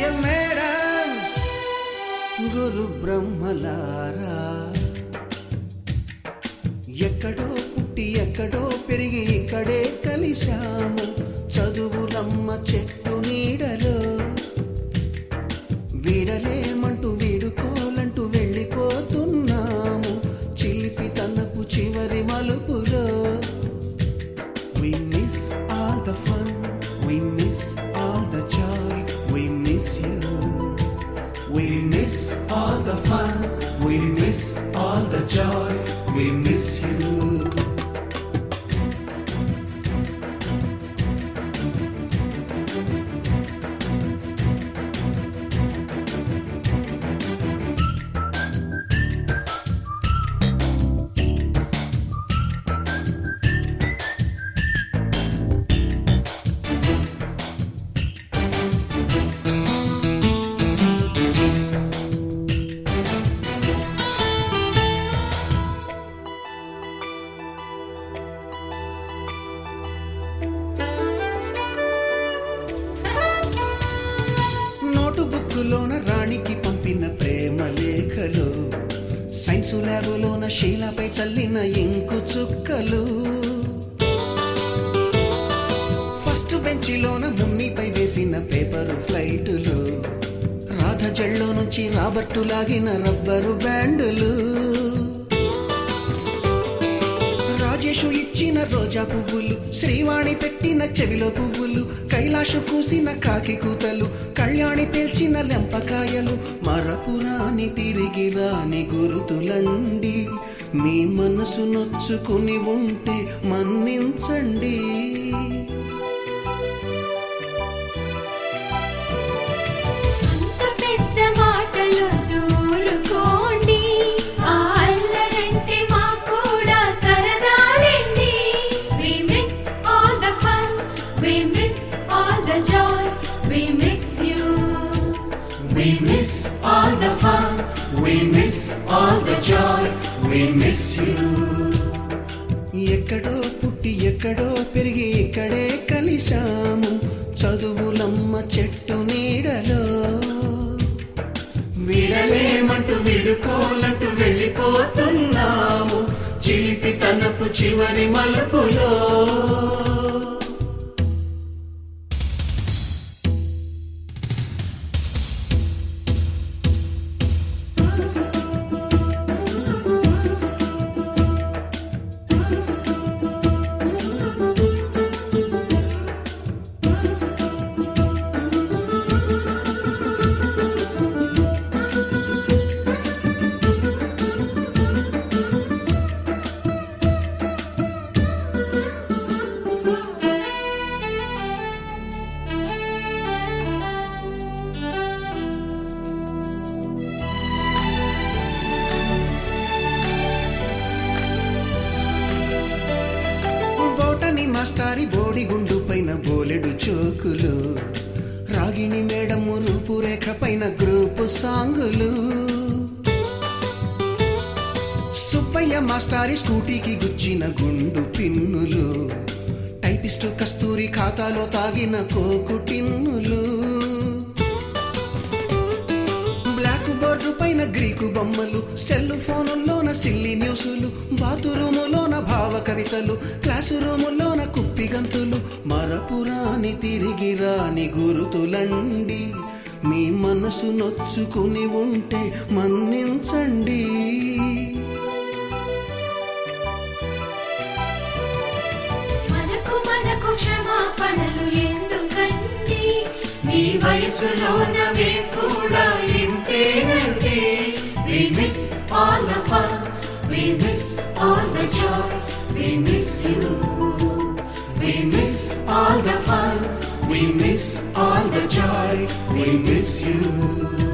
Dear madams, గురు బ్రహ్మలారా, ఎక్కడో పుట్టి ఎక్కడో పెరిగి ఇక్కడే కలిశాము చదువులమ్మ చెట్టు నీడలో. వీడలేమంటూ వీడుకోలంటూ వెళ్ళిపోతున్నాము చిలిపి తనపు చివరి మలుపులో. We miss all the fun, we miss all the joy, we miss you. We miss all the fun, we miss all the joy, we miss you. బుక్కులోన రాణికి పంపిన ప్రేమ లేఖలు, సైన్సు ల్యాబులోన శీలపై చల్లిన ఇంకు చుక్కలు, ఫస్ట్ బెంచిలోన మున్నిపై వేసిన పేపరు ఫ్లైటులు, రాధ జల్లో నుంచి రాబర్టు లాగిన rubber బ్యాండులు, Rajesh ఇచ్చిన రోజా పువ్వులు, శ్రీవాణి పెట్టిన చెవిలో పువ్వులు, కైలాషు కూసిన కాకి కూతలు, కళ్యాణి పేల్చిన లెంపకాయలు, మరపురాని తిరిగి రాని గురుతులండి. మీ మనసు నొచ్చుకుని ఉంటే మన్నించండి. We miss all the fun, we miss all the joy, we miss you. ఎక్కడో పుట్టి ఎక్కడో పెరిగి ఇక్కడే కలిశాము చదువులమ్మ చెట్టు నీడలో. వీడలేమంటూ వీడుకోలంటూ వెళ్ళిపోతున్నాము చిలిపి తనపు చివరి మలుపులో. మాస్టారి బోడిగుండు పైన బోలెడు చోకులు, రాగిణి మేడము రూపురేఖ పైన గ్రూపు సాంగులు, సుబ్బయ్య మాస్టారి స్కూటీకి గుచ్చిన గుండు పిన్నులు, టైపిస్టు కస్తూరి ఖాతాలో తాగిన కోకు టిన్నులు, బ్లాక్ బోర్డు పైన గ్రీకు బొమ్మలు, సెల్ ఫోనుల్లోన సిల్లి న్యూసులు, బాతురూములోన భావ కవితలు, క్లాసు రూములోన కుప్పిగంతులు, మరపురాని తిరిగి రాని గురుతులండి. మీ మనసు నొచ్చుకుని ఉంటే మన్నించండి. మనకు క్షమాపణలు ఎందుకండి, మీ వయసులోన మేము కూడా ఇంతేనండి. We miss all the fun, we miss all the joy, we miss you. We miss all the fun, we miss all the joy, we miss you.